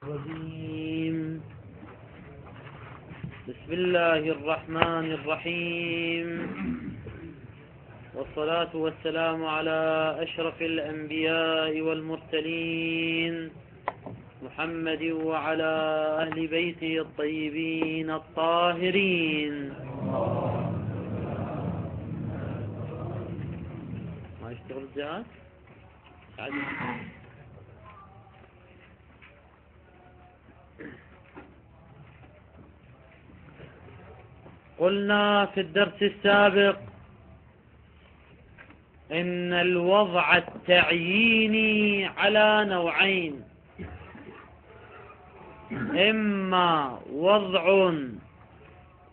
الرجيم. بسم الله الرحمن الرحيم، والصلاة والسلام على أشرف الأنبياء والمرسلين محمد وعلى أهل بيته الطيبين الطاهرين. ما يشتغل الجهاز؟ قلنا في الدرس السابق إن الوضع التعييني على نوعين: إما وضع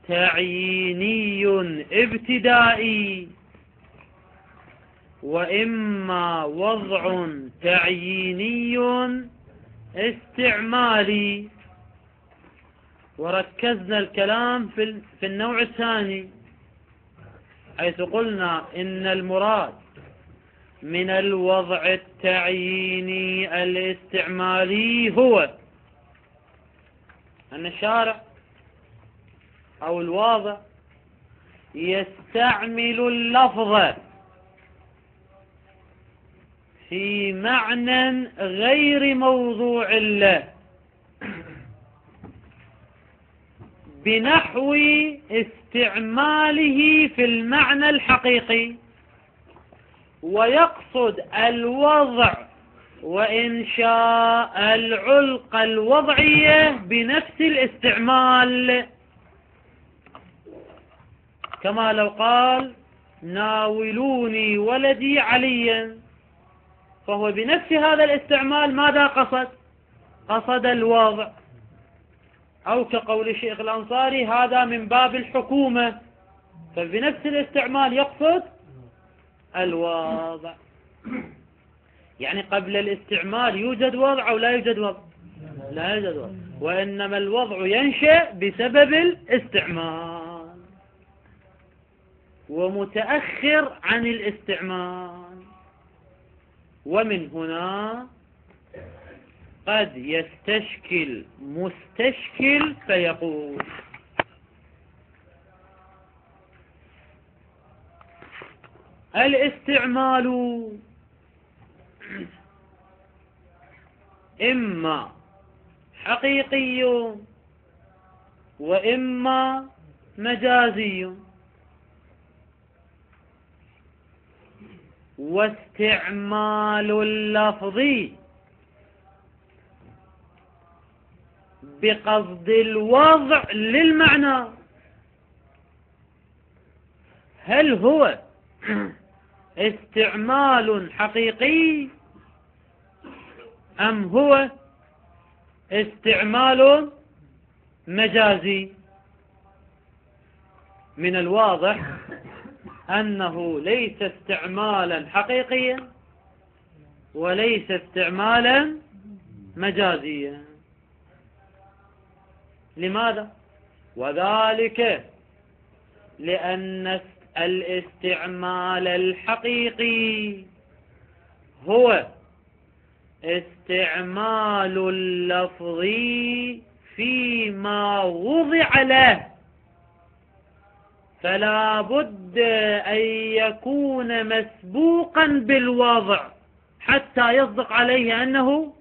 تعييني ابتدائي، وإما وضع تعييني استعمالي. وركزنا الكلام في النوع الثاني، حيث قلنا إن المراد من الوضع التعييني الاستعمالي هو أن الشارع أو الواضع يستعمل اللفظ في معنى غير موضوع له، بنحو استعماله في المعنى الحقيقي، ويقصد الوضع وإنشاء العلقة الوضعية بنفس الاستعمال، كما لو قال ناولوني ولدي عليا، فهو بنفس هذا الاستعمال ماذا قصد؟ قصد الوضع. أو كقول الشيخ الأنصاري هذا من باب الحكومة، فبنفس الاستعمال يقصد الوضع. يعني قبل الاستعمال يوجد وضع أو لا يوجد وضع؟ لا يوجد وضع، وإنما الوضع ينشأ بسبب الاستعمال ومتأخر عن الاستعمال. ومن هنا قد يستشكل مستشكل فيقول: الاستعمال إما حقيقي وإما مجازي، واستعمال اللفظ بقصد الوضع للمعنى هل هو استعمال حقيقي أم هو استعمال مجازي؟ من الواضح أنه ليس استعمالا حقيقيا وليس استعمالا مجازيا. لماذا؟ وذلك لأن الاستعمال الحقيقي هو استعمال اللفظ فيما وضع له، فلا بد أن يكون مسبوقا بالوضع حتى يصدق عليه أنه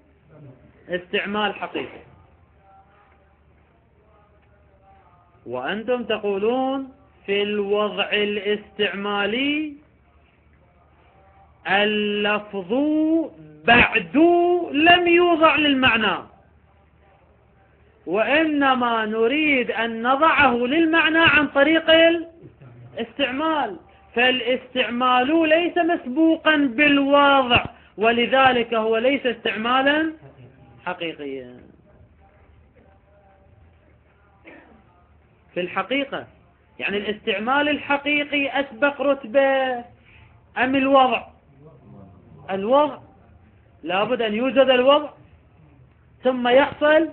استعمال حقيقي. وأنتم تقولون في الوضع الاستعمالي اللفظ بعد لم يوضع للمعنى، وإنما نريد أن نضعه للمعنى عن طريق الاستعمال، فالاستعمال ليس مسبوقا بالوضع، ولذلك هو ليس استعمالا حقيقيا. في الحقيقة يعني الاستعمال الحقيقي أسبق رتبة أم الوضع؟ الوضع لابد أن يوجد الوضع ثم يحصل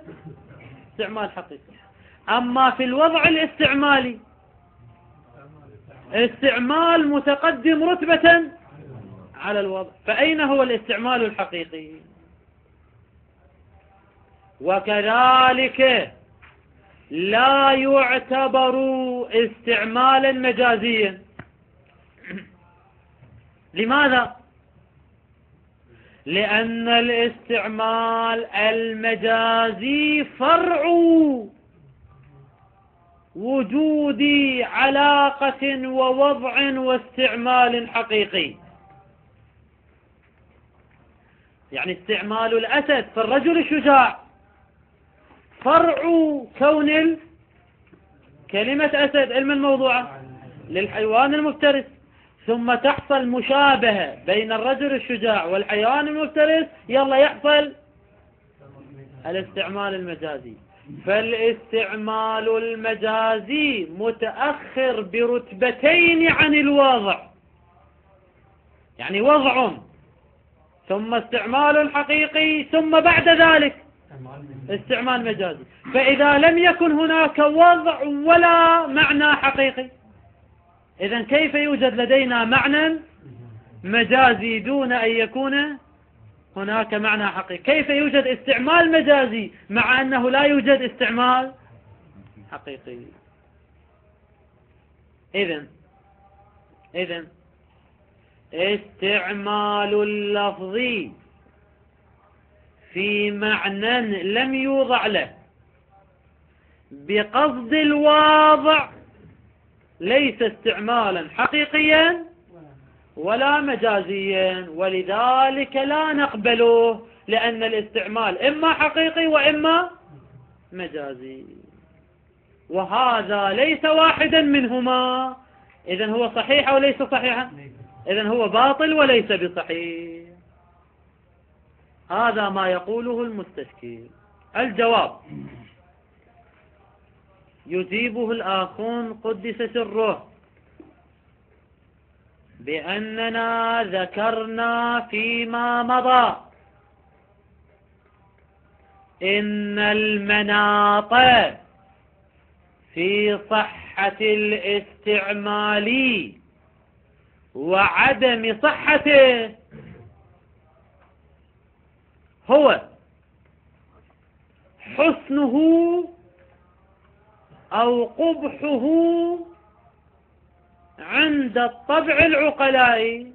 استعمال حقيقي. أما في الوضع الاستعمالي استعمال متقدم رتبة على الوضع، فأين هو الاستعمال الحقيقي؟ وكذلك لا يعتبر استعمالا مجازيا. لماذا؟ لأن الاستعمال المجازي فرع وجود علاقة ووضع واستعمال حقيقي. يعني استعمال الأسد في الرجل الشجاع فرع كون كلمة أسد علم الموضوعة للحيوان المفترس، ثم تحصل مشابهة بين الرجل الشجاع والحيوان المفترس، يلا يحصل الاستعمال المجازي. فالاستعمال المجازي متأخر برتبتين عن الوضع، يعني وضع ثم استعمال حقيقي ثم بعد ذلك استعمال مجازي. فإذا لم يكن هناك وضع ولا معنى حقيقي، إذن كيف يوجد لدينا معنى مجازي دون أن يكون هناك معنى حقيقي؟ كيف يوجد استعمال مجازي مع أنه لا يوجد استعمال حقيقي؟ إذن استعمال اللفظ في معنى لم يوضع له بقصد الواضع ليس استعمالا حقيقيا ولا مجازيا، ولذلك لا نقبله، لأن الاستعمال إما حقيقي وإما مجازي، وهذا ليس واحدا منهما. إذن هو صحيح أو ليس صحيحا؟ إذن هو باطل وليس بصحيح. هذا ما يقوله المستشكل. الجواب يجيبه الآخون قدس سره بأننا ذكرنا فيما مضى إن المناط في صحة الاستعمال وعدم صحته هو حسنه أو قبحه عند الطبع العقلاء.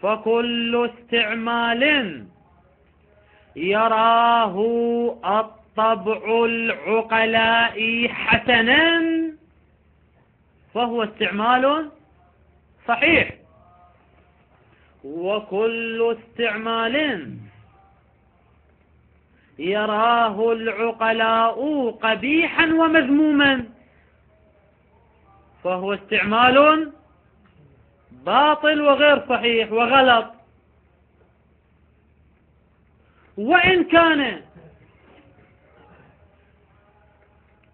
فكل استعمال يراه الطبع العقلاء حسنا فهو استعمال صحيح، وكل استعمال يراه العقلاء قبيحا ومذموما فهو استعمال باطل وغير صحيح وغلط. وإن كان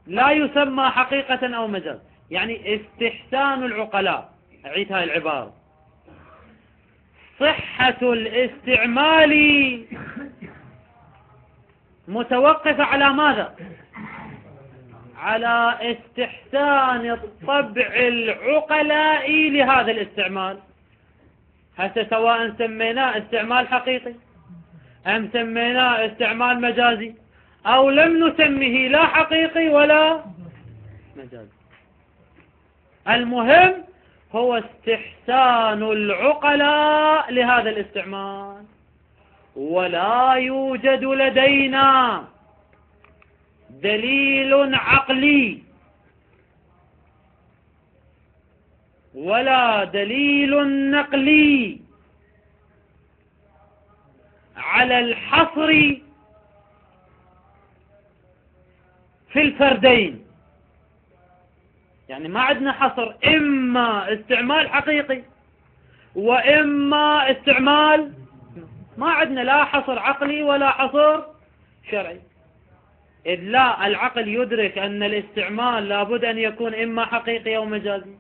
لا يسمى حقيقة أو مجاز، يعني استحسان العقلاء، أعيد هاي العبارة، صحة الاستعمال متوقفة على ماذا؟ على استحسان الطبع العقلاء لهذا الاستعمال. هسه سواء سميناه استعمال حقيقي أم سميناه استعمال مجازي أو لم نسميه لا حقيقي ولا مجازي، المهم هو استحسان العقلاء لهذا الاستعمال. ولا يوجد لدينا دليل عقلي ولا دليل نقلي على الحصر في الفردين. يعني ما عندنا حصر، إما استعمال حقيقي وإما استعمال، ما عندنا لا حصر عقلي ولا حصر شرعي. إذ لا العقل يدرك أن الاستعمال لابد أن يكون إما حقيقي أو مجازي،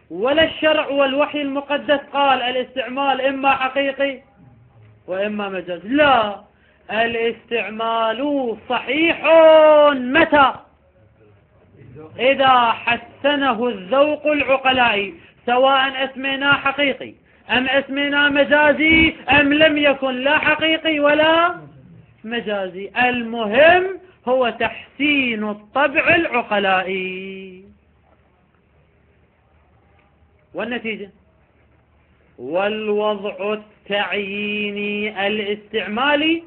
ولا الشرع والوحي المقدس قال الاستعمال إما حقيقي وإما مجازي. لا، الاستعمال صحيح متى؟ إذا حسنه الذوق العقلائي، سواء اسمنا حقيقي أم اسمنا مجازي أم لم يكن لا حقيقي ولا مجازي. المهم هو تحسين الطبع العقلائي. والنتيجة والوضع التعييني الاستعمالي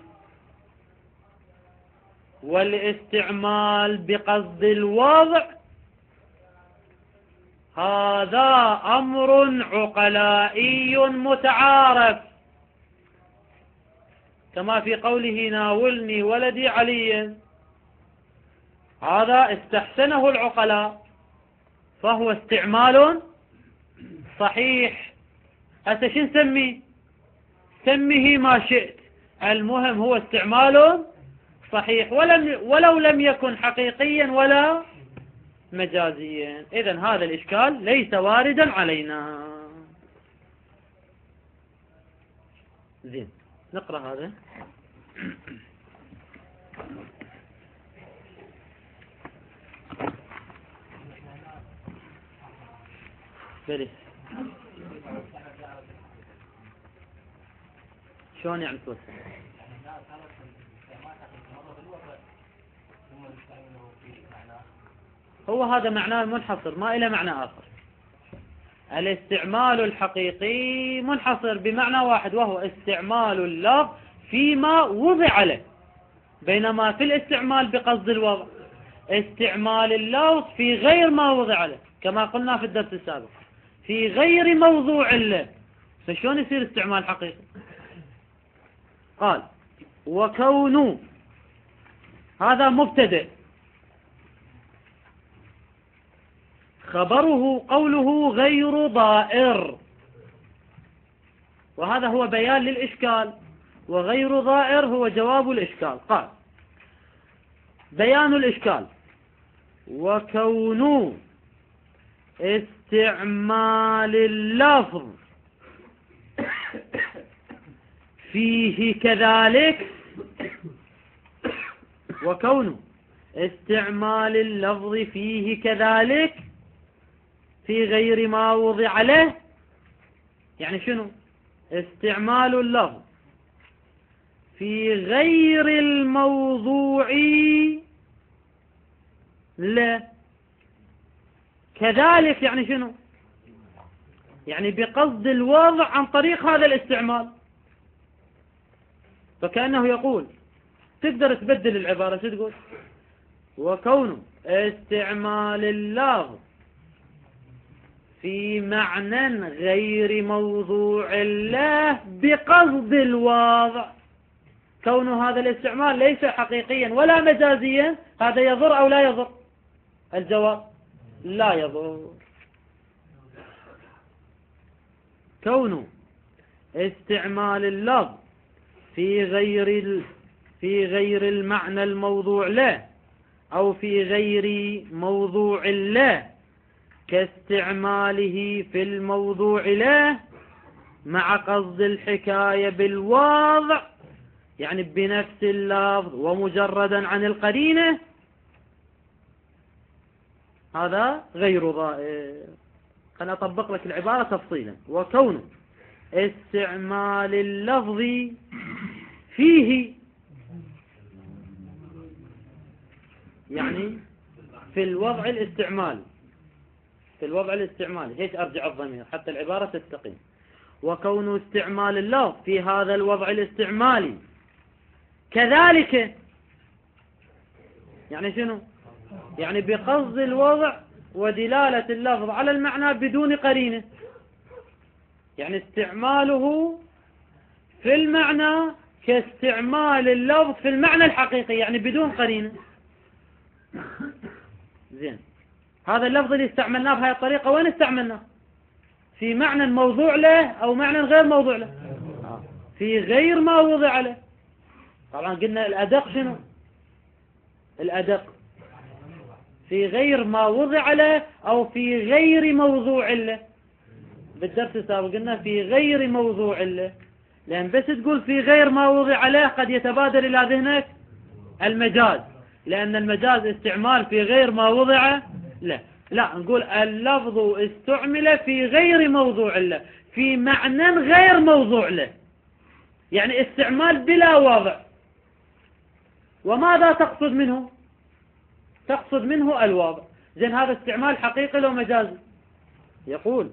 والاستعمال بقصد الوضع هذا أمر عقلائي متعارف، كما في قوله ناولني ولدي عليا، هذا استحسنه العقلاء فهو استعمال صحيح. هسه شو نسميه؟ سميه ما شئت، المهم هو استعمال صحيح ولو لم يكن حقيقيا ولا مجازيا. إذن هذا الإشكال ليس واردا علينا. زين، نقرأ هذا. بلي شلون يعني توسع؟ هو هذا معناه منحصر، ما إلى معنى آخر. الاستعمال الحقيقي منحصر بمعنى واحد، وهو استعمال اللفظ فيما وضع له، بينما في الاستعمال بقصد الوضع استعمال اللفظ في غير ما وضع له، كما قلنا في الدرس السابق في غير موضوع له. فشلون يصير استعمال حقيقي؟ قال وكون، هذا مبتدأ، خبره قوله غير ضائر، وهذا هو بيان للإشكال، وغير ضائر هو جواب الإشكال. قال بيان الإشكال وكون استعمال اللفظ فيه كذلك، وكون استعمال اللفظ فيه كذلك في غير ما وضع له. يعني شنو؟ استعمال اللفظ في غير الموضوع له كذلك، يعني شنو؟ يعني بقصد الوضع عن طريق هذا الاستعمال. فكأنه يقول، تقدر تبدل العبارة، شو تقول؟ وكون استعمال اللفظ في معنى غير موضوع له بقصد الوضع. كون هذا الاستعمال ليس حقيقيا ولا مجازيا، هذا يضر أو لا يضر؟ الجواب لا يضر. كون استعمال اللفظ في غير المعنى الموضوع له أو في غير موضوع له كاستعماله في الموضوع له مع قصد الحكاية بالوضع، يعني بنفس اللفظ ومجردا عن القرينة، هذا غير ضائر. خلنا أطبق لك العبارة تفصيلا. وكون استعمال اللفظ فيه، يعني في الوضع الاستعمالي، في الوضع الاستعمالي، هيك أرجع الضمير حتى العبارة تستقيم. وكون استعمال اللفظ في هذا الوضع الاستعمالي كذلك، يعني شنو؟ يعني بقصد الوضع ودلالة اللفظ على المعنى بدون قرينة، يعني استعماله في المعنى كاستعمال اللفظ في المعنى الحقيقي، يعني بدون قرينة. زين، هذا اللفظ اللي استعملناه بهذه الطريقة وين استعملناه؟ في معنى موضوع له أو معنى غير موضوع له؟ في غير ما وضع له. طبعا قلنا الأدق شنو؟ الأدق في غير ما وضع له أو في غير موضوع له. بالدرس السابق قلنا في غير موضوع له، لأن بس تقول في غير ما وضع له قد يتبادر إلى ذهنك المجاز، لأن المجاز استعمال في غير ما وضع له. لا، نقول اللفظ استعمل في غير موضوع له في معنى غير موضوع له، يعني استعمال بلا وضع. وماذا تقصد منه؟ تقصد منه الوضع. زين هذا استعمال حقيقي لو مجازي؟ يقول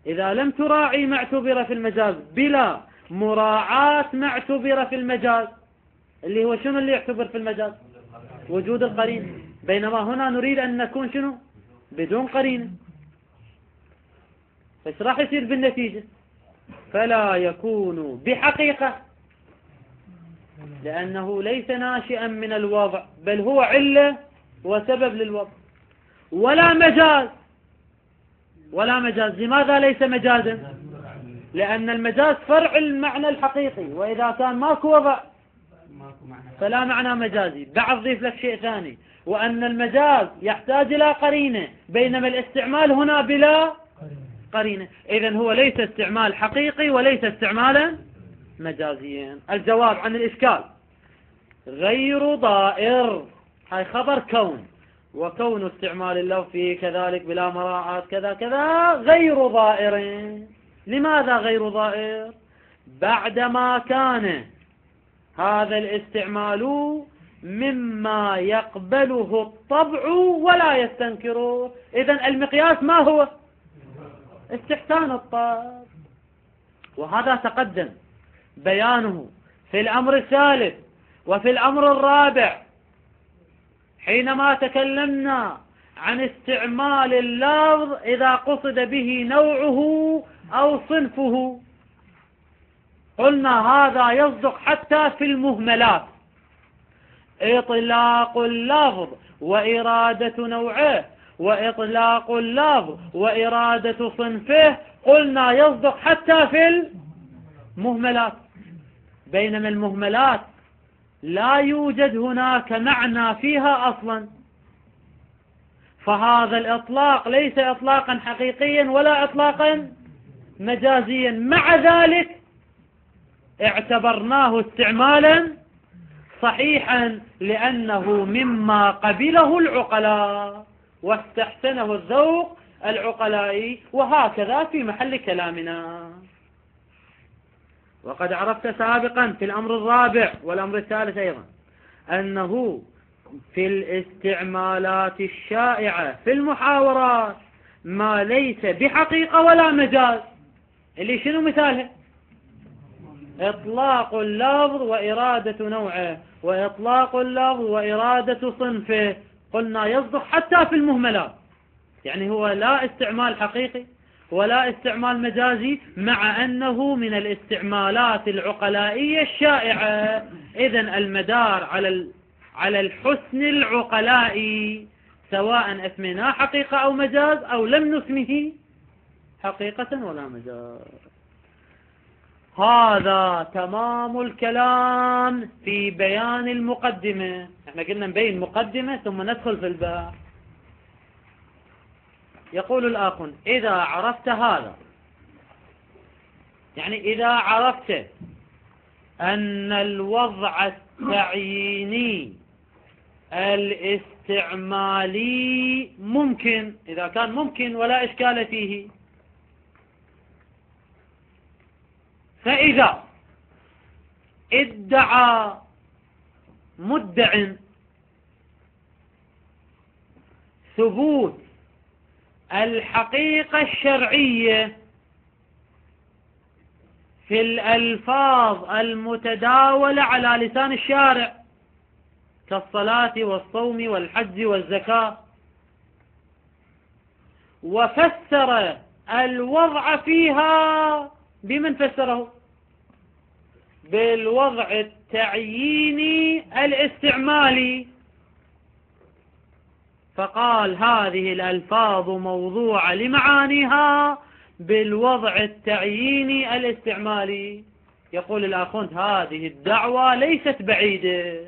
إذا لم تراعي ما اعتبر في المجاز بلا مراعاة ما اعتبر في المجاز، اللي هو شنو اللي يعتبر في المجاز؟ وجود القرينة، بينما هنا نريد أن نكون شنو؟ بدون قرينة. فايش راح يصير بالنتيجة؟ فلا يكون بحقيقة، لأنه ليس ناشئا من الوضع، بل هو علة وسبب للوضع. ولا مجاز، ولا مجاز. لماذا ليس مجازا؟ لأن المجاز فرع المعنى الحقيقي، وإذا كان ماكو وضع فلا معنى مجازي. بعض ضيف لك شيء ثاني، وأن المجاز يحتاج إلى قرينة، بينما الاستعمال هنا بلا قرينة. إذن هو ليس استعمال حقيقي وليس استعمالا مجازيا. الجواب عن الإشكال: غير ضائر، هاي خبر كون، وكون استعمال اللفظ فيه كذلك بلا مراعاة كذا كذا غير ضائر. لماذا غير ضائر؟ بعدما كان هذا الاستعمال مما يقبله الطبع ولا يستنكره. إذن المقياس ما هو؟ استحسان الطبع، وهذا تقدم بيانه في الأمر الثالث وفي الأمر الرابع، حينما تكلمنا عن استعمال اللفظ إذا قصد به نوعه أو صنفه. قلنا هذا يصدق حتى في المهملات، إطلاق اللفظ وإرادة نوعه، وإطلاق اللفظ وإرادة صنفه، قلنا يصدق حتى في المهملات. بينما المهملات لا يوجد هناك معنى فيها أصلا، فهذا الإطلاق ليس إطلاقا حقيقيا ولا إطلاقا مجازيا. مع ذلك اعتبرناه استعمالا صحيحا، لأنه مما قبله العقلاء واستحسنه الذوق العقلائي. وهكذا في محل كلامنا. وقد عرفت سابقا في الأمر الرابع والأمر الثالث أيضا أنه في الاستعمالات الشائعة في المحاورات ما ليس بحقيقة ولا مجاز، اللي شنو مثاله؟ إطلاق اللفظ وإرادة نوعه، وإطلاق اللفظ وإرادة صنفه. قلنا يصدق حتى في المهملات، يعني هو لا استعمال حقيقي ولا استعمال مجازي، مع أنه من الاستعمالات العقلائية الشائعة. إذن المدار على الحسن العقلائي، سواء أسميناه حقيقة أو مجاز أو لم نسمه حقيقة ولا مجاز. هذا تمام الكلام في بيان المقدمة. احنا قلنا نبين مقدمة ثم ندخل في الباب. يقول الآخر: إذا عرفت هذا، يعني إذا عرفت أن الوضع التعييني الاستعمالي ممكن، إذا كان ممكن ولا إشكال فيه، فإذا ادعى مدع ثبوت الحقيقة الشرعية في الألفاظ المتداولة على لسان الشارع كالصلاة والصوم والحج والزكاة، وفسر الوضع فيها بمن فسره؟ بالوضع التعييني الاستعمالي، فقال هذه الألفاظ موضوعة لمعانيها بالوضع التعييني الاستعمالي. يقول الآخوند: هذه الدعوة ليست بعيدة،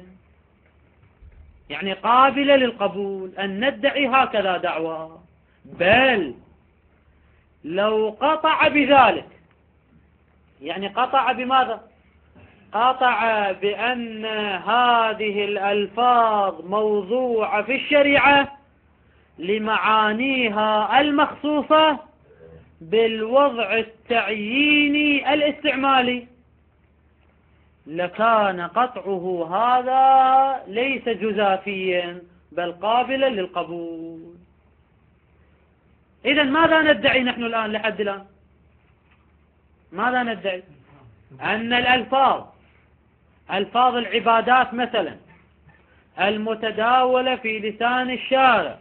يعني قابلة للقبول أن ندعي هكذا دعوة، بل لو قطع بذلك، يعني قطع بماذا؟ قطع بأن هذه الألفاظ موضوعة في الشريعة لمعانيها المخصوصة بالوضع التعييني الاستعمالي. لكان قطعه هذا ليس جزافيا بل قابلا للقبول. إذن ماذا ندعي نحن الآن لحد الآن؟ ماذا ندعي؟ أن ألفاظ العبادات مثلا المتداولة في لسان الشارع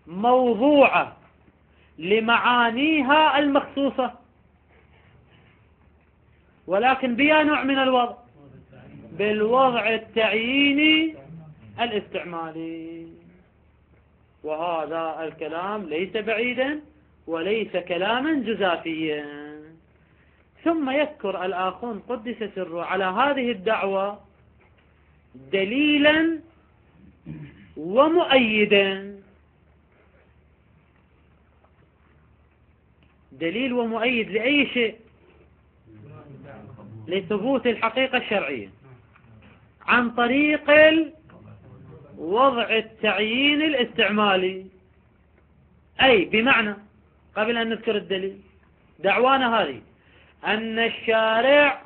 موضوعة لمعانيها المخصوصة، ولكن بها نوع من الوضع، بالوضع التعييني الاستعمالي. وهذا الكلام ليس بعيدا وليس كلاما جزافيا. ثم يذكر الآخون قدس سره على هذه الدعوة دليلا ومؤيدا. دليل ومؤيد لأي شيء؟ لثبوت الحقيقة الشرعية عن طريق وضع التعيين الاستعمالي. أي بمعنى، قبل أن نذكر الدليل، دعوانا هذه أن الشارع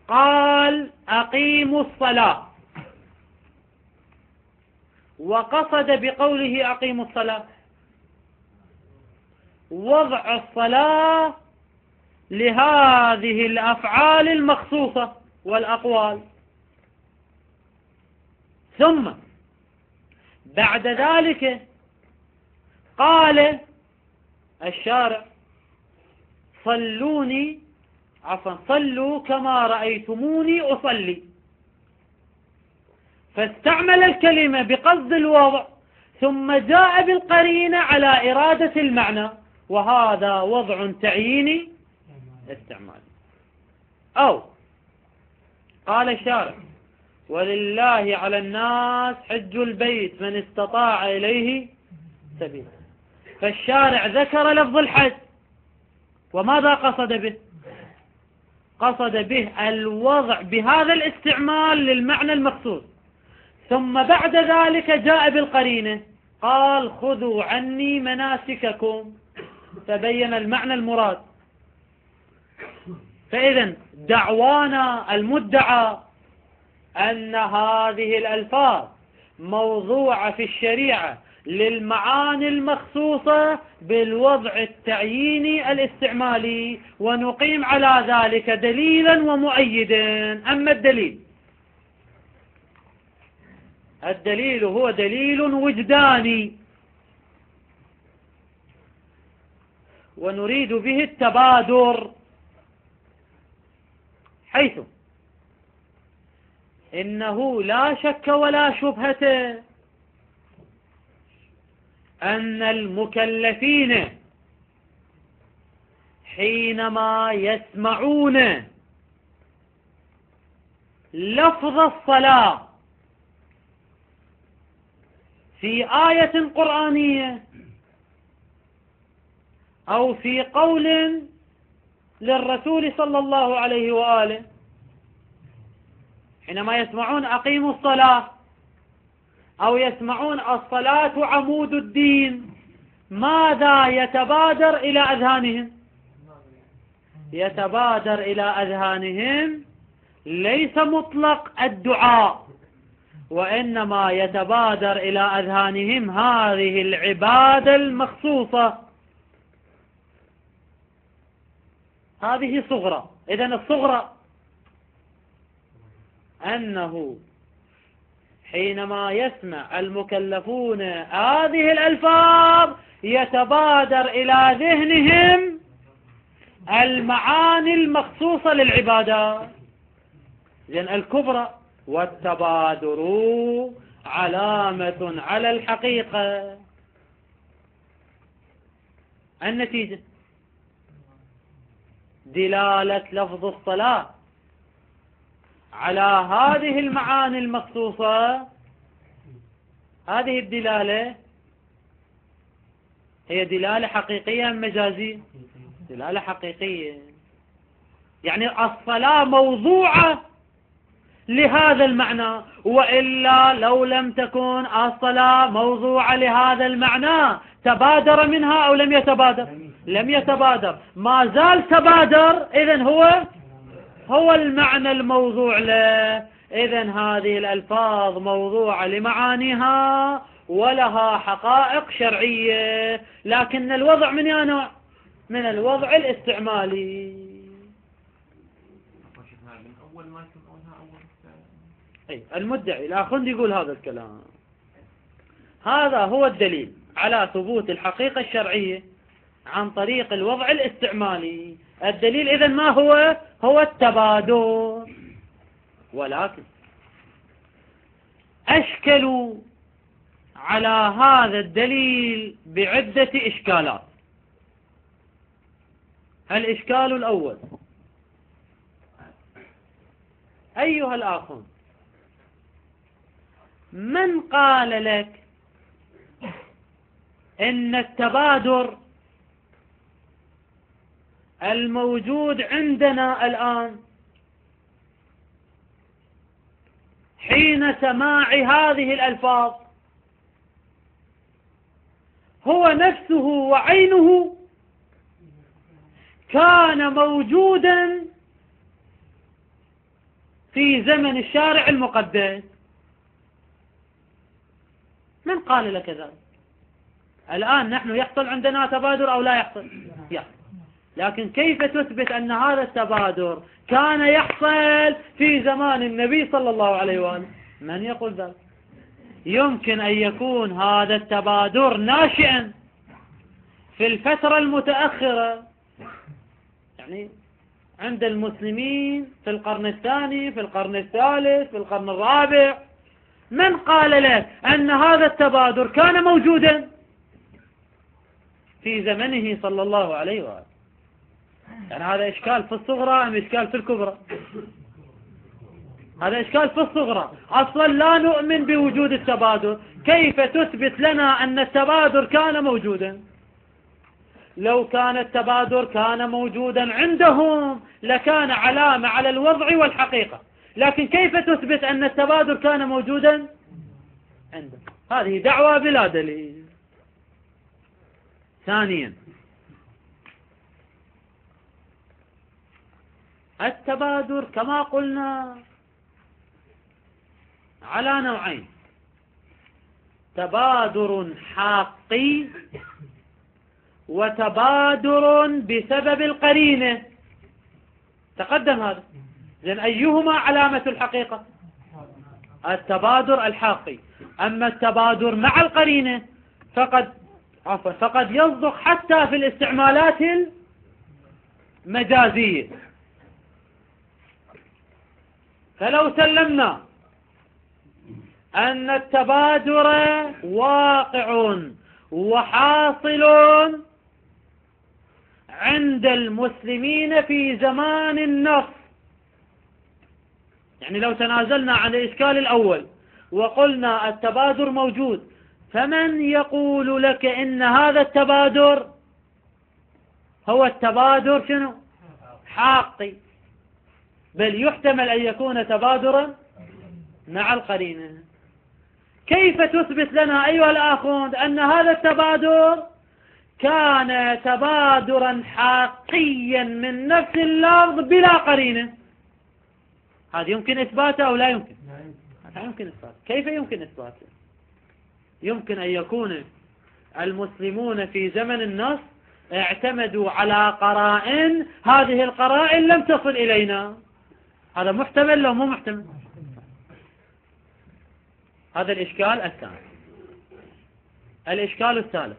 قال أقيموا الصلاة، وقصد بقوله أقيموا الصلاة وضع الصلاة لهذه الأفعال المخصوصة والأقوال. ثم بعد ذلك قال الشارع صلوا كما رأيتموني أصلي، فاستعمل الكلمة بقصد الوضع ثم جاء بالقرينة على إرادة المعنى، وهذا وضع تعييني استعمالي. أو قال الشارع ولله على الناس حج البيت من استطاع إليه سبيلا، فالشارع ذكر لفظ الحج، وماذا قصد به؟ قصد به الوضع بهذا الاستعمال للمعنى المقصود. ثم بعد ذلك جاء بالقرينة قال خذوا عني مناسككم، تبين المعنى المراد. فإذا دعوانا المدعى أن هذه الألفاظ موضوعة في الشريعة للمعاني المخصوصة بالوضع التعييني الاستعمالي، ونقيم على ذلك دليلا ومؤيدا. أما الدليل هو دليل وجداني، ونريد به التبادر، حيث إنه لا شك ولا شبهة أن المكلفين حينما يسمعون لفظ الصلاة في آية قرآنية أو في قول للرسول صلى الله عليه وآله، حينما يسمعون أقيموا الصلاة أو يسمعون الصلاة عمود الدين، ماذا يتبادر إلى أذهانهم؟ يتبادر إلى أذهانهم ليس مطلق الدعاء، وإنما يتبادر إلى أذهانهم هذه العبادة المخصوصة. هذه صغرى. إذن الصغرى أنه حينما يسمع المكلفون هذه الألفاظ يتبادر إلى ذهنهم المعاني المخصوصة للعبادة. إذن الكبرى والتبادر علامة على الحقيقة. النتيجة دلالة لفظ الصلاة على هذه المعاني المخصوصة. هذه الدلالة هي دلالة حقيقية أم مجازية؟ دلالة حقيقية، يعني الصلاة موضوعة لهذا المعنى، وإلا لو لم تكن الصلاة موضوعة لهذا المعنى تبادر منها أو لم يتبادر؟ لم يتبادر، ما زال تبادر. إذن هو هو المعنى الموضوع له. إذن هذه الألفاظ موضوعة لمعانيها ولها حقائق شرعية، لكن الوضع من أي نوع؟ من الوضع الاستعمالي. المدعي الآخوند يقول هذا الكلام. هذا هو الدليل على ثبوت الحقيقة الشرعية عن طريق الوضع الاستعمالي. الدليل إذن ما هو؟ هو التبادر. ولكن أشكلوا على هذا الدليل بعدة إشكالات. الإشكال الأول: أيها الآخون، من قال لك إن التبادر الموجود عندنا الآن حين سماع هذه الألفاظ هو نفسه وعينه كان موجودا في زمن الشارع المقدس؟ من قال لك ذلك؟ الآن نحن يحصل عندنا تبادر أو لا يحصل؟ يحصل. لكن كيف تثبت أن هذا التبادر كان يحصل في زمان النبي صلى الله عليه وآله؟ من يقول ذلك؟ يمكن أن يكون هذا التبادر ناشئا في الفترة المتأخرة، يعني عند المسلمين في القرن الثاني، في القرن الثالث، في القرن الرابع. من قال لك أن هذا التبادر كان موجودا في زمنه صلى الله عليه وآله؟ يعني هذا إشكال في الصغرى أم إشكال في الكبرى؟ هذا إشكال في الصغرى. أصلا لا نؤمن بوجود التبادر، كيف تثبت لنا أن التبادر كان موجودا؟ لو كان التبادر كان موجودا عندهم لكان علامة على الوضع والحقيقة، لكن كيف تثبت أن التبادر كان موجودا عندهم؟ هذه دعوة بلا دليل. ثانيا: التبادر كما قلنا على نوعين: تبادر حقي وتبادر بسبب القرينة. تقدم هذا. إذن أيهما علامة الحقيقة؟ التبادر الحقي. أما التبادر مع القرينة فقد يصدق حتى في الاستعمالات المجازية. فلو سلمنا أن التبادر واقع وحاصل عند المسلمين في زمان النص، يعني لو تنازلنا عن الإشكال الأول وقلنا التبادر موجود، فمن يقول لك إن هذا التبادر هو التبادر شنو؟ حقي، بل يحتمل أن يكون تبادرا مع القرينة. كيف تثبت لنا أيها الآخوند أن هذا التبادر كان تبادرا حقيا من نفس اللفظ بلا قرينة؟ هذا يمكن إثباته أو لا يمكن؟ هذا يمكن إثباته. كيف يمكن إثباته؟ يمكن أن يكون المسلمون في زمن النص اعتمدوا على قرائن، هذه القرائن لم تصل إلينا. هذا محتمل لو مو محتمل؟ هذا الإشكال الثاني. الإشكال الثالث: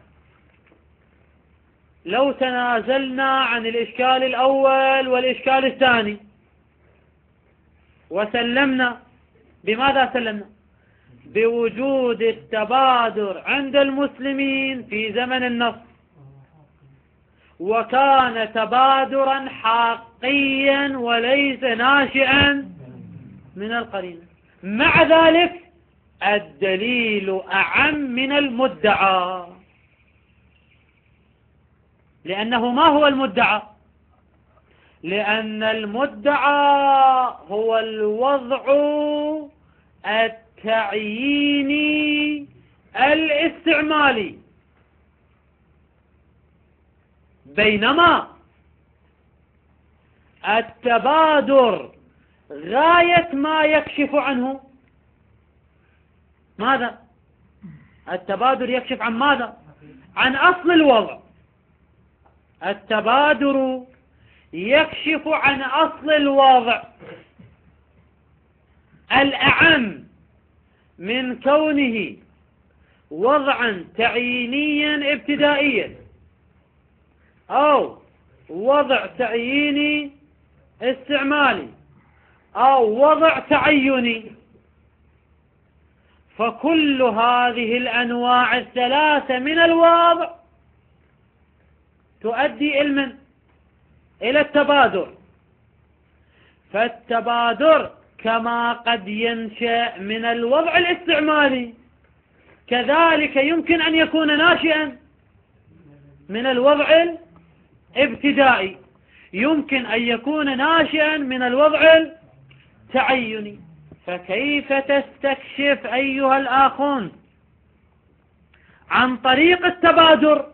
لو تنازلنا عن الإشكال الأول والإشكال الثاني وسلمنا، بماذا سلمنا؟ بوجود التبادر عند المسلمين في زمن النص، وكان تبادرا حقيا وليس ناشئا من القرينة. مع ذلك الدليل أعم من المدعى، لأنه ما هو المدعى؟ لأن المدعى هو الوضع التعييني الاستعمالي، التبادر غاية ما يكشف عنه ماذا؟ التبادر يكشف عن ماذا؟ عن أصل الوضع. التبادر يكشف عن أصل الوضع الأعم من كونه وضعا تعيينيا ابتدائيا أو وضع تعييني استعمالي أو وضع تعيني. فكل هذه الأنواع الثلاثة من الوضع تؤدي إلى التبادر. فالتبادر كما قد ينشأ من الوضع الاستعمالي كذلك يمكن أن يكون ناشئا من الوضع الابتدائي، يمكن أن يكون ناشئا من الوضع التعيني. فكيف تستكشف أيها الآخون عن طريق التبادر؟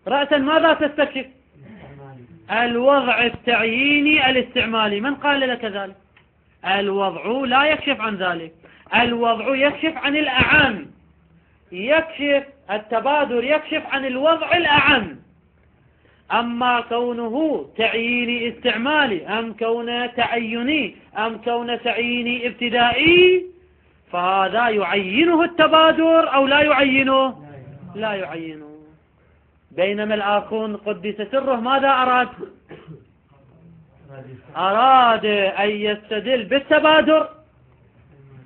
رأسا ماذا تستكشف؟ الوضع التعييني الاستعمالي. من قال لك ذلك؟ الوضع لا يكشف عن ذلك، الوضع يكشف عن الأعم، التبادر يكشف عن الوضع الأعم. أما كونه تعييني استعمالي أم كونه تعيني أم كونه تعييني ابتدائي فهذا يعينه التبادر أو لا يعينه؟ لا يعينه. بينما الآخون قدس سره ماذا أراد؟ أراد أن يستدل بالتبادر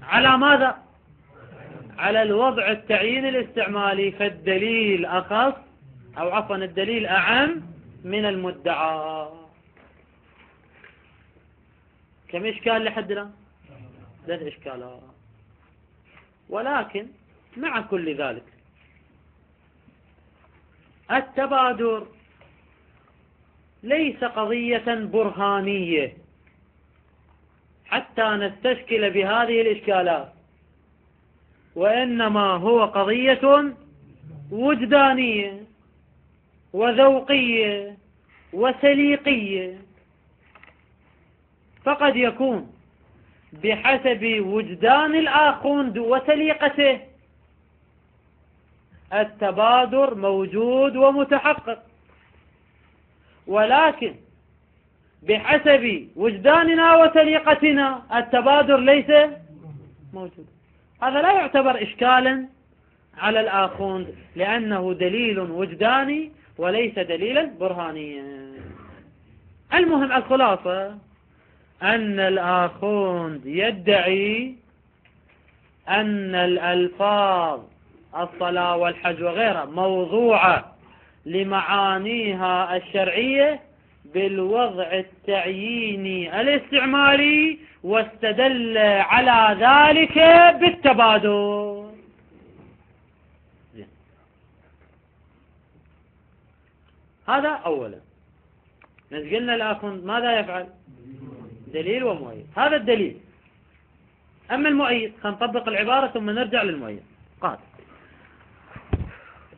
على ماذا؟ على الوضع التعييني الاستعمالي. فالدليل أخص أو عفوا الدليل أعم من المدعى. كم إشكال لحد الآن؟ 3 إشكالات. ولكن مع كل ذلك التبادر ليس قضية برهانية حتى نستشكل بهذه الإشكالات، وإنما هو قضية وجدانية وذوقية وسليقية. فقد يكون بحسب وجدان الآخوند وسليقته التبادر موجود ومتحقق، ولكن بحسب وجداننا وسليقتنا التبادر ليس موجود. هذا لا يعتبر إشكالا على الآخوند لأنه دليل وجداني وليس دليلا برهانيا. المهم الخلاصة أن الآخوند يدعي أن الألفاظ الصلاة والحج وغيرها موضوعة لمعانيها الشرعية بالوضع التعييني الاستعمالي، واستدل على ذلك بالتبادر. هذا أولا. نقلنا الآخوند ماذا يفعل؟ دليل ومؤيد. هذا الدليل. أما المؤيد سنطبق العبارة ثم نرجع للمؤيد. قال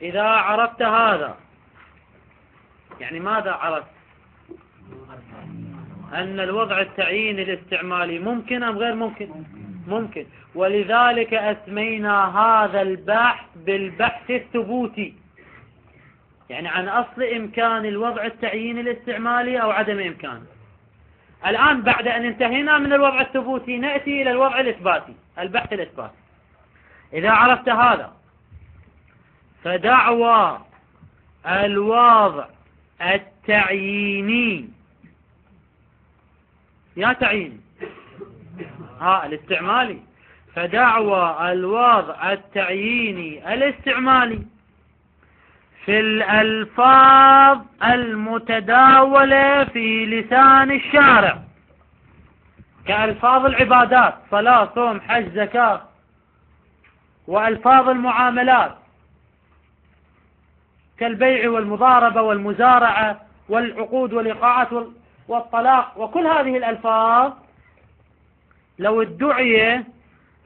إذا عرفت هذا، يعني ماذا عرفت؟ أن الوضع التعييني الاستعمالي ممكن أم غير ممكن؟ ممكن. ولذلك أسمينا هذا البحث بالبحث الثبوتي، يعني عن أصل إمكان الوضع التعييني الاستعمالي أو عدم إمكانه. الآن بعد أن انتهينا من الوضع الثبوتي نأتي إلى الوضع الإثباتي، البحث الإثباتي. إذا عرفت هذا فدعوى الوضع التعييني يا تعييني الاستعمالي، فدعوى الوضع التعييني الاستعمالي في الألفاظ المتداولة في لسان الشارع كألفاظ العبادات صلاة صوم حج زكاة، وألفاظ المعاملات كالبيع والمضاربة والمزارعة والعقود والإيقاعات والطلاق، وكل هذه الألفاظ لو ادعي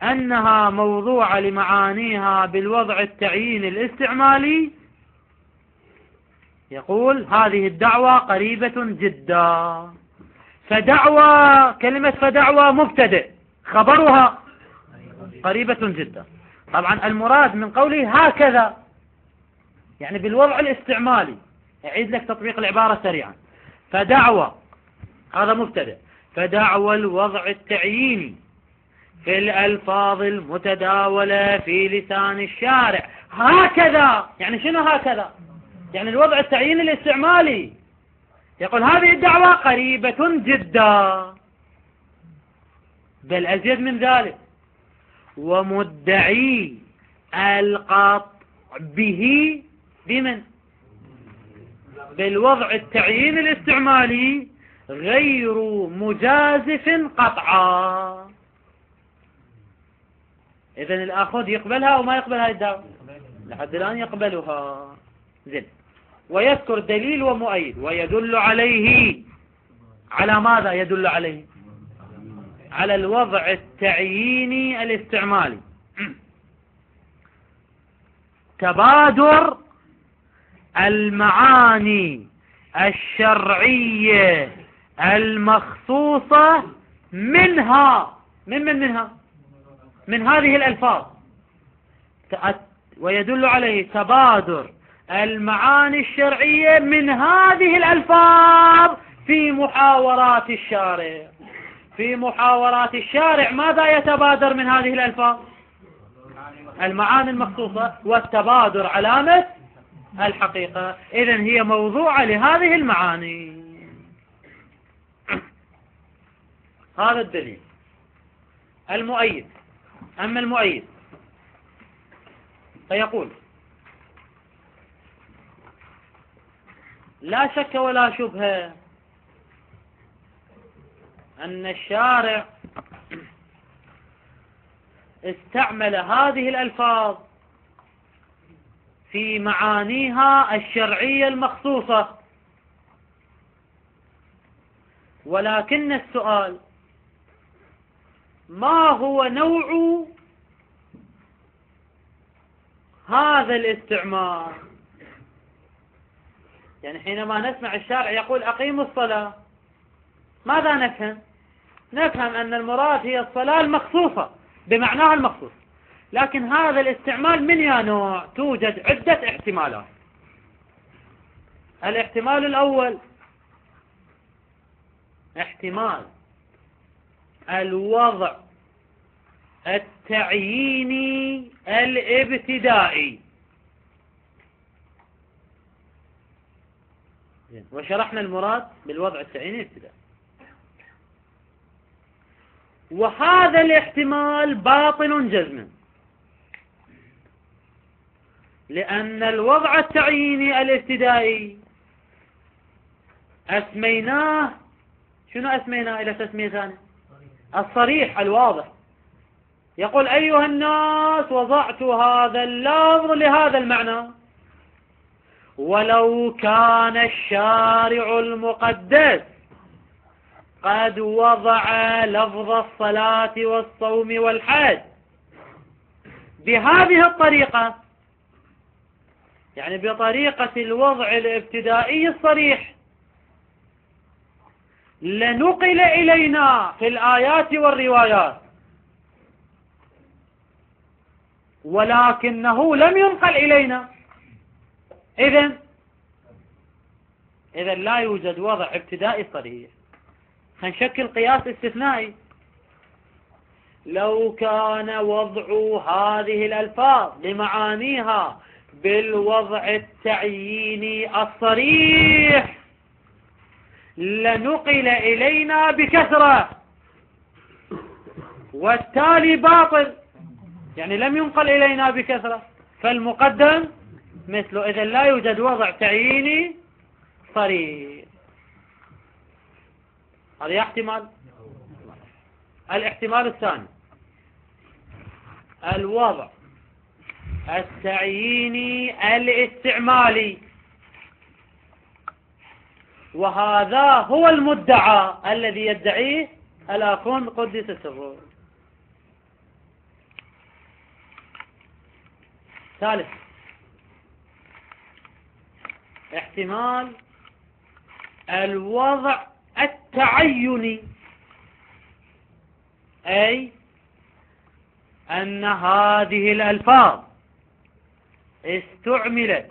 أنها موضوعة لمعانيها بالوضع التعييني الاستعمالي يقول هذه الدعوة قريبة جدا. فدعوة، كلمة فدعوة مبتدئ، خبرها قريبة جدا. طبعا المراد من قوله هكذا يعني بالوضع الاستعمالي. أعيد لك تطبيق العبارة سريعا. فدعوة هذا مبتدئ، فدعوى الوضع التعييني في الألفاظ المتداولة في لسان الشارع هكذا. يعني شنو هكذا؟ يعني الوضع التعييني الاستعمالي. يقول هذه الدعوة قريبة جدا، بل أزيد من ذلك، ومدعي القطع به بمن؟ بالوضع التعييني الاستعمالي غير مجازف قطعا. إذن الآخذ يقبلها أو ما يقبل هذه الدعوة؟ لحد الآن يقبلها. زين. ويذكر دليل ومؤيد ويدل عليه. على ماذا يدل عليه؟ على الوضع التعييني الاستعمالي. تبادر المعاني الشرعية المخصوصة منها من هذه الألفاظ. ويدل عليه تبادر المعاني الشرعية من هذه الألفاظ في محاورات الشارع. في محاورات الشارع ماذا يتبادر من هذه الألفاظ؟ المعاني المخصوصة، والتبادر علامة الحقيقة. إذن هي موضوعة لهذه المعاني. هذا الدليل. المؤيد. أما المؤيد فيقول لا شك ولا شبهة أن الشارع استعمل هذه الألفاظ في معانيها الشرعية المخصوصة، ولكن السؤال ما هو نوع هذا الاستعمال؟ يعني حينما نسمع الشارع يقول أقيموا الصلاة، ماذا نفهم؟ نفهم أن المراد هي الصلاة المخصوصة بمعناها المخصوص. لكن هذا الاستعمال من يا نوع؟ توجد عدة احتمالات. الاحتمال الأول احتمال الوضع التعييني الابتدائي، وشرحنا المراد بالوضع التعييني الابتدائي. وهذا الاحتمال باطل جزما، لأن الوضع التعييني الابتدائي أسميناه، شنو أسميناه إلى تسمية ثانية؟ الصريح الواضح. يقول أيها الناس وضعت هذا اللفظ لهذا المعنى، ولو كان الشارع المقدس قد وضع لفظ الصلاة والصوم والحج بهذه الطريقة، يعني بطريقة الوضع الابتدائي الصريح، لنقل إلينا في الآيات والروايات، ولكنه لم ينقل إلينا. إذن لا يوجد وضع ابتدائي صريح. هنشكل قياس استثنائي. لو كان وضع هذه الألفاظ لمعانيها بالوضع التعييني الصريح لنقل إلينا بكثرة، والتالي باطل، يعني لم ينقل إلينا بكثرة، فالمقدم مثله. إذن لا يوجد وضع تعييني صريح. هذا احتمال. الاحتمال الثاني الوضع التعييني الاستعمالي، وهذا هو المدعى الذي يدعيه الآخون قدس سره. ثالث احتمال الوضع التعيني، أي أن هذه الألفاظ استعملت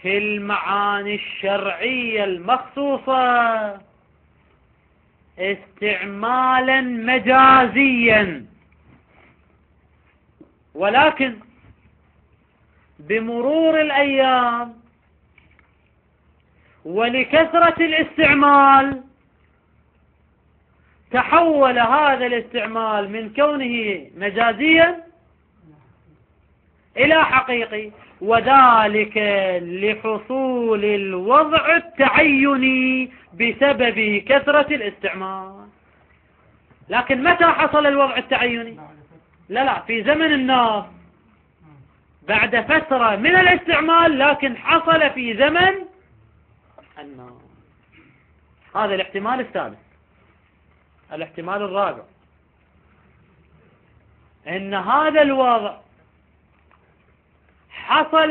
في المعاني الشرعية المخصوصة استعمالا مجازيا، ولكن بمرور الأيام ولكثرة الاستعمال تحول هذا الاستعمال من كونه مجازيا إلى حقيقي، وذلك لحصول الوضع التعيني بسبب كثرة الاستعمال. لكن متى حصل الوضع التعيني؟ لا في زمن الناس بعد فترة من الاستعمال، لكن حصل في زمن الناس. هذا الاحتمال الثالث. الاحتمال الرابع ان هذا الوضع حصل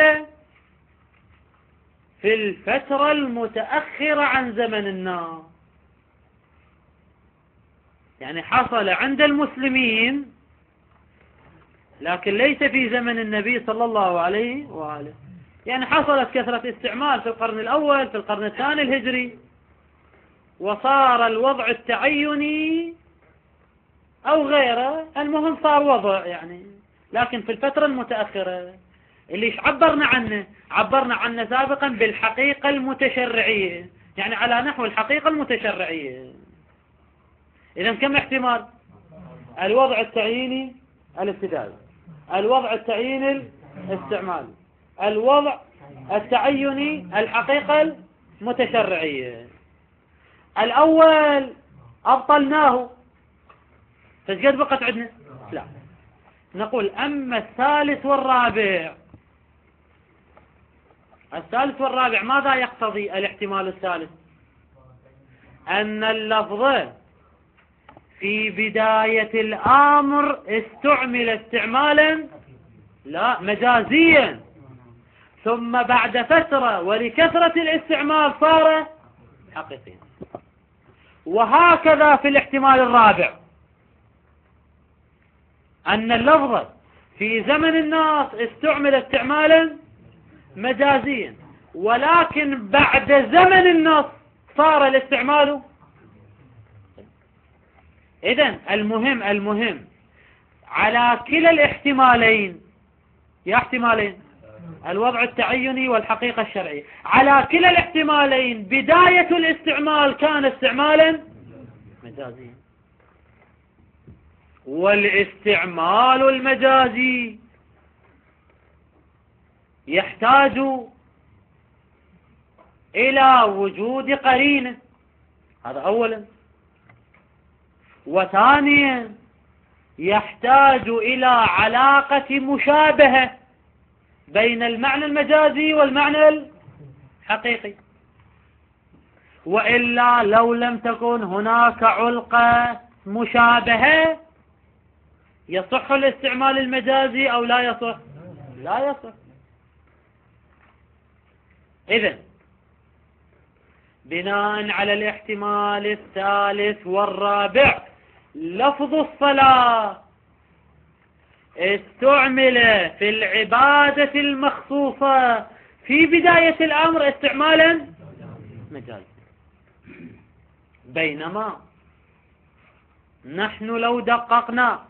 في الفترة المتأخرة عن زمن الناس، يعني حصل عند المسلمين لكن ليس في زمن النبي صلى الله عليه وآله. يعني حصلت كثرة استعمال في القرن الأول، في القرن الثاني الهجري، وصار الوضع التعيني أو غيره، المهم صار وضع يعني. لكن في الفترة المتأخرة اللي عبرنا عنه سابقا بالحقيقة المتشرعية، يعني على نحو الحقيقة المتشرعية. إذن كم احتمال؟ الوضع التعييني الابتدائي، الوضع التعييني الاستعمالي، الوضع التعيني الحقيقة المتشرعية. الأول أبطلناه، فقد بقت عندنا؟ لا، نقول أما الثالث والرابع. الثالث والرابع ماذا يقتضي الاحتمال الثالث؟ أن اللفظ في بداية الأمر استعمل استعمالا لا مجازيا، ثم بعد فترة ولكثرة الاستعمال صار حقيقيا. وهكذا في الاحتمال الرابع، أن اللفظ في زمن الناس استعمل استعمالا مجازيا، ولكن بعد زمن النص صار الاستعمال. إذن المهم على كلا الاحتمالين، يا احتمالين الوضع التعيني والحقيقة الشرعية، على كلا الاحتمالين بداية الاستعمال كان استعمالا مجازيا. والاستعمال المجازي يحتاج إلى وجود قرينة، هذا أولا. وثانيا يحتاج إلى علاقة مشابهة بين المعنى المجازي والمعنى الحقيقي، وإلا لو لم تكن هناك علقة مشابهة يصح الاستعمال المجازي أو لا يصح؟ لا يصح. إذن بناء على الاحتمال الثالث والرابع، لفظ الصلاة استعمل في العبادة المخصوصة في بداية الأمر استعمالا مجازي، بينما نحن لو دققنا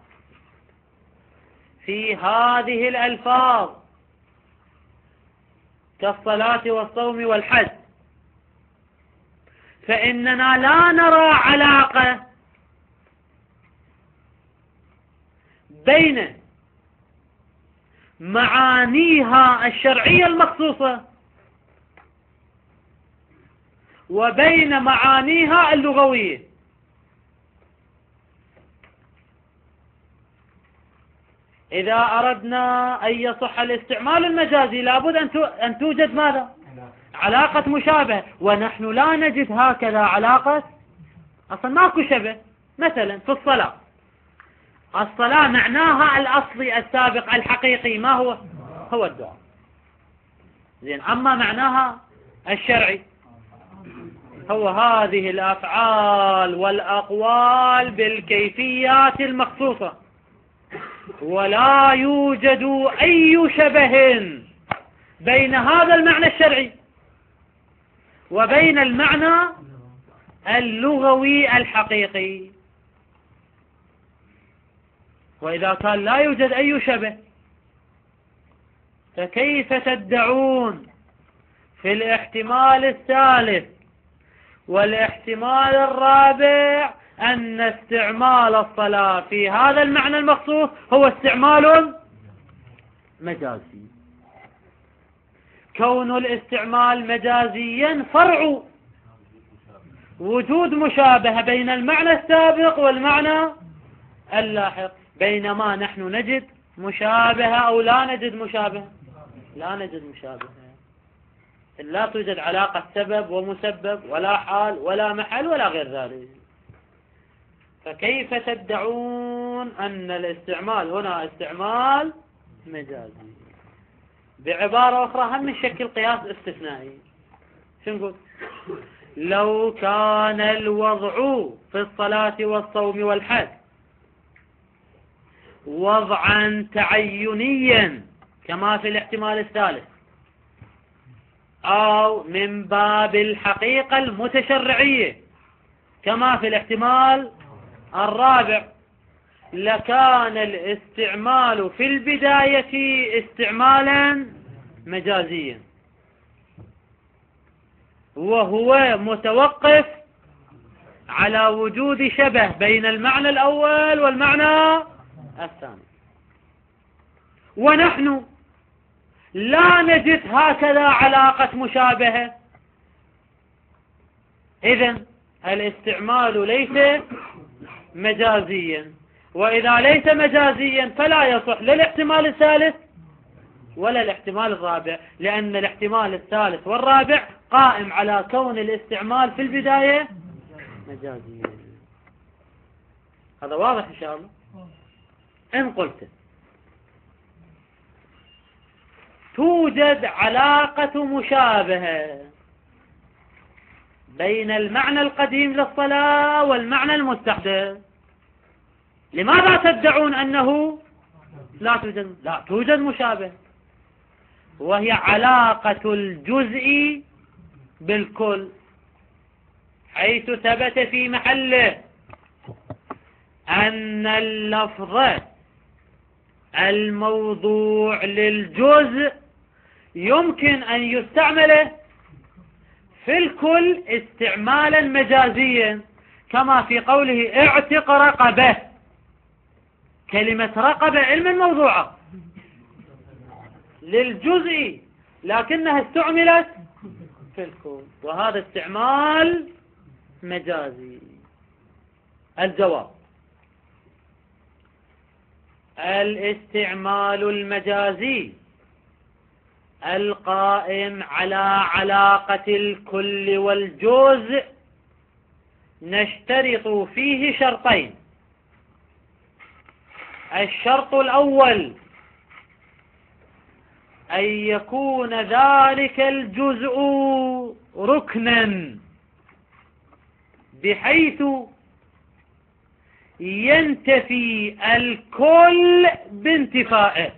في هذه الألفاظ كالصلاة والصوم والحج، فإننا لا نرى علاقة بين معانيها الشرعية المخصوصة وبين معانيها اللغوية. إذا أردنا أن يصح الاستعمال المجازي لابد أن توجد ماذا؟ علاقة مشابهة، ونحن لا نجد هكذا علاقة، أصلا ماكو شبه. مثلا في الصلاة معناها الأصلي السابق الحقيقي ما هو؟ هو الدعاء. زين، أما معناها الشرعي هو هذه الأفعال والأقوال بالكيفيات المخصوصة، ولا يوجد أي شبه بين هذا المعنى الشرعي وبين المعنى اللغوي الحقيقي. وإذا كان لا يوجد أي شبه، فكيف تدعون في الاحتمال الثالث والاحتمال الرابع أن استعمال الصلاة في هذا المعنى المخصوص هو استعمال مجازي؟ كون الاستعمال مجازيا فرع وجود مشابهة بين المعنى السابق والمعنى اللاحق، بينما نحن نجد مشابهة أو لا نجد مشابهة؟ لا نجد مشابهة، لا توجد علاقة سبب ومسبب ولا حال ولا محل ولا غير ذلك. فكيف تدعون أن الاستعمال هنا استعمال مجازي؟ بعبارة أخرى هم من شكل قياس استثنائي. شو نقول؟ لو كان الوضع في الصلاة والصوم والحج وضعا تعينيا كما في الاحتمال الثالث، أو من باب الحقيقة المتشرعية كما في الاحتمال الرابع، لكان الاستعمال في البداية استعمالا مجازيا، وهو متوقف على وجود شبه بين المعنى الأول والمعنى الثاني. ونحن لا نجد هكذا علاقة مشابهة، إذن الاستعمال ليس مجازيا، وإذا ليس مجازيا فلا يصح لا الاحتمال الثالث ولا الاحتمال الرابع، لأن الاحتمال الثالث والرابع قائم على كون الاستعمال في البداية مجازيا. هذا واضح إن شاء الله. إن قلت توجد علاقة مشابهة بين المعنى القديم للصلاة والمعنى المستحدث، لماذا تدعون أنه لا توجد مشابهة؟ وهي علاقة الجزء بالكل، حيث ثبت في محله أن اللفظ الموضوع للجزء يمكن أن يستعمل في الكل استعمالا مجازيا، كما في قوله اعتق رقبة. كلمة رقبة علما موضوعة للجزء، لكنها استعملت في الكل، وهذا استعمال مجازي. الجواب: الاستعمال المجازي القائم على علاقة الكل والجزء نشترط فيه شرطين. الشرط الأول أن يكون ذلك الجزء ركنا، بحيث ينتفي الكل بانتفائه،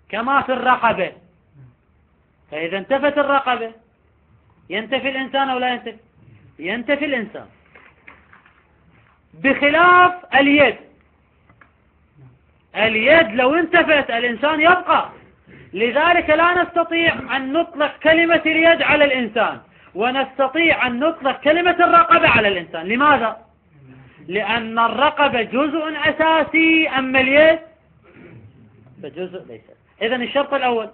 كما في الرقبة. فإذا انتفت الرقبة ينتفي الإنسان أو لا ينتفي؟ ينتفي الإنسان، بخلاف اليد. اليد لو انتفت الإنسان يبقى، لذلك لا نستطيع أن نطلق كلمة اليد على الإنسان ونستطيع أن نطلق كلمة الرقبة على الإنسان. لماذا؟ لأن الرقبة جزء أساسي، أما اليد فجزء ليس. إذن الشرط الأول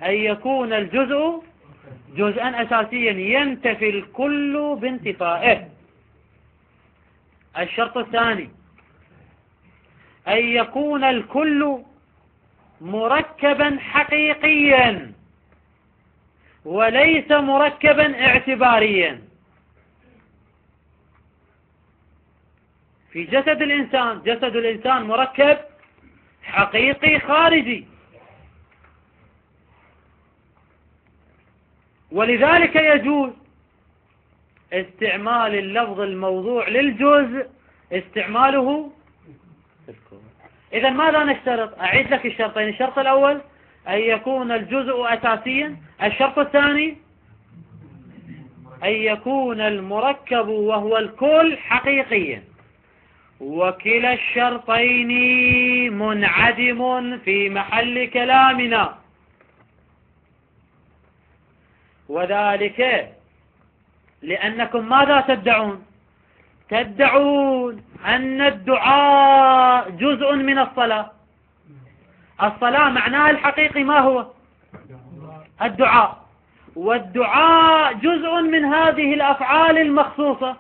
أن يكون الجزء جزءا أساسيا ينتفي الكل بانتفائه. الشرط الثاني أن يكون الكل مركبا حقيقيا وليس مركبا اعتباريا. في جسد الإنسان، جسد الإنسان مركب حقيقي خارجي، ولذلك يجوز استعمال اللفظ الموضوع للجزء استعماله في الكل. إذا ماذا نشترط؟ أعيد لك الشرطين. الشرط الأول أن يكون الجزء أساسيا. الشرط الثاني أن يكون المركب وهو الكل حقيقيا. وكلا الشرطين منعدم في محل كلامنا، وذلك لأنكم ماذا تدعون؟ تدعون أن الدعاء جزء من الصلاة. الصلاة معناها الحقيقي ما هو؟ الدعاء، والدعاء جزء من هذه الأفعال المخصوصة،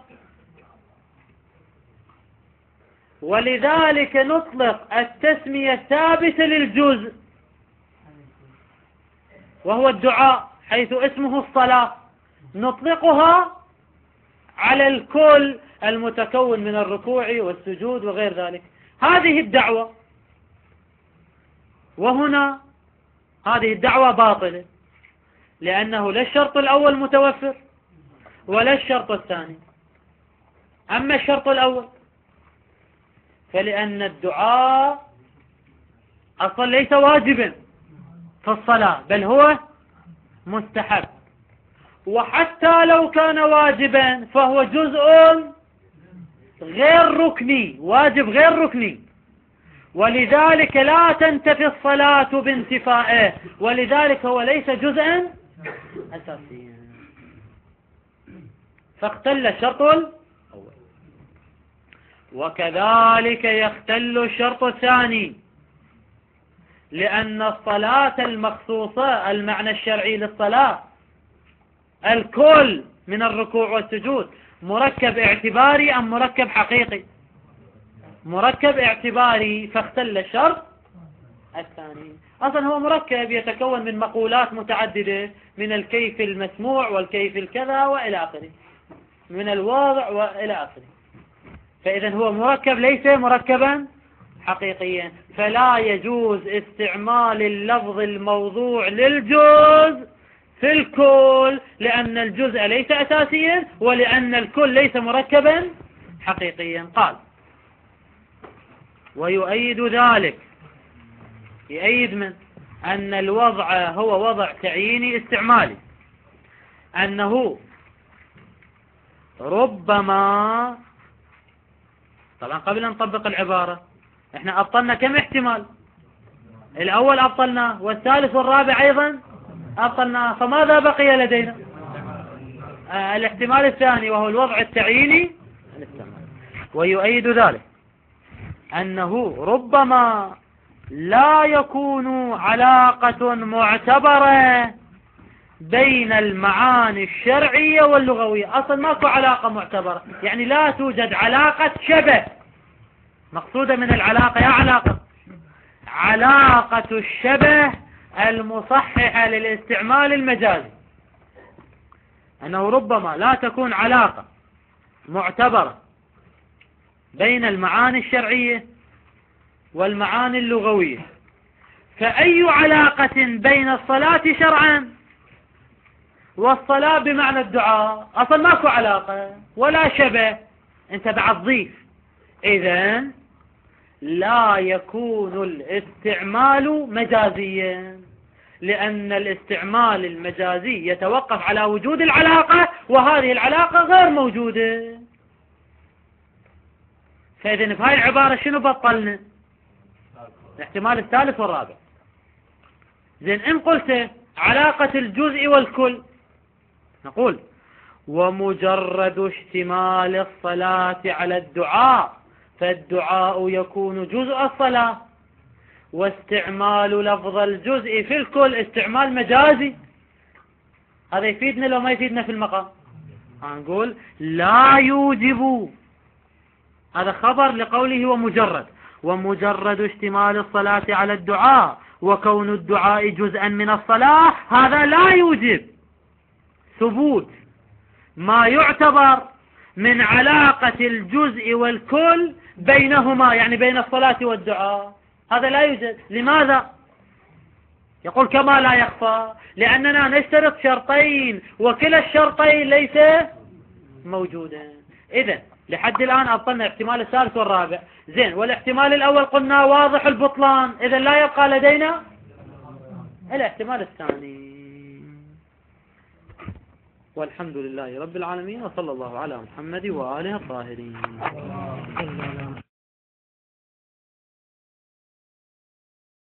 ولذلك نطلق التسمية الثابتة للجزء وهو الدعاء حيث اسمه الصلاة، نطلقها على الكل المتكون من الركوع والسجود وغير ذلك. هذه الدعوة، وهنا هذه الدعوة باطلة، لأنه لا الشرط الأول متوفر ولا الشرط الثاني. أما الشرط الأول فلأن الدعاء أصلا ليس واجبا في الصلاة، بل هو مستحب، وحتى لو كان واجبا فهو جزء غير ركني، واجب غير ركني، ولذلك لا تنتفي الصلاة بانتفائه، ولذلك هو ليس جزءا أساسيا، فاختل الشرط الأول. وكذلك يختل الشرط الثاني، لأن الصلاة المخصوصة المعنى الشرعي للصلاة الكل من الركوع والسجود مركب اعتباري أم مركب حقيقي؟ مركب اعتباري، فاختل الشرط الثاني. أصلا هو مركب يتكون من مقولات متعددة، من الكيف المسموع والكيف الكذا وإلى آخره، من الواضع وإلى آخره، فإذا هو مركب ليس مركبا حقيقيا، فلا يجوز استعمال اللفظ الموضوع للجزء في الكل، لأن الجزء ليس أساسيا ولأن الكل ليس مركبا حقيقيا. قال: ويؤيد ذلك، يؤيد من أن الوضع هو وضع تعييني استعمالي، أنه ربما، طبعا قبل أن نطبق العبارة احنا أبطلنا كم احتمال؟ الأول أبطلناه، والثالث والرابع أيضا أبطلناه، فماذا بقي لدينا؟ الاحتمال الثاني وهو الوضع التعييني الاستعمالي. ويؤيد ذلك أنه ربما لا يكون علاقة معتبرة بين المعاني الشرعية واللغوية. أصلا ماكو علاقة معتبرة، يعني لا توجد علاقة شبه. مقصودة من العلاقة يا علاقة الشبه المصححة للاستعمال المجازي، أنه ربما لا تكون علاقة معتبرة بين المعاني الشرعية والمعاني اللغوية. فأي علاقة بين الصلاة شرعا والصلاة بمعنى الدعاء؟ أصلا ماكو علاقة ولا شبه، انت بعد ضيف. إذن لا يكون الاستعمال مجازيا، لأن الاستعمال المجازي يتوقف على وجود العلاقة، وهذه العلاقة غير موجودة. فإذن في هاي العبارة شنو بطلنا؟ الاحتمال الثالث والرابع. زين، إن قلت علاقة الجزء والكل، نقول ومجرد اشتمال الصلاة على الدعاء فالدعاء يكون جزء الصلاة، واستعمال لفظ الجزء في الكل استعمال مجازي. هذا يفيدنا لو ما يفيدنا في المقام؟ نقول لا يوجب، هذا خبر لقوله ومجرد اشتمال الصلاة على الدعاء وكون الدعاء جزءا من الصلاة، هذا لا يوجب ثبوت ما يعتبر من علاقة الجزء والكل بينهما، يعني بين الصلاة والدعاء، هذا لا يوجد. لماذا؟ يقول كما لا يخفى، لأننا نشترط شرطين وكلا الشرطين ليس موجودا. إذن لحد الآن أبطلنا احتمال الثالث والرابع. زين، والاحتمال الأول قلنا واضح البطلان، إذن لا يبقى لدينا الاحتمال الثاني. والحمد لله رب العالمين، وصلى الله على محمد وآله الطاهرين.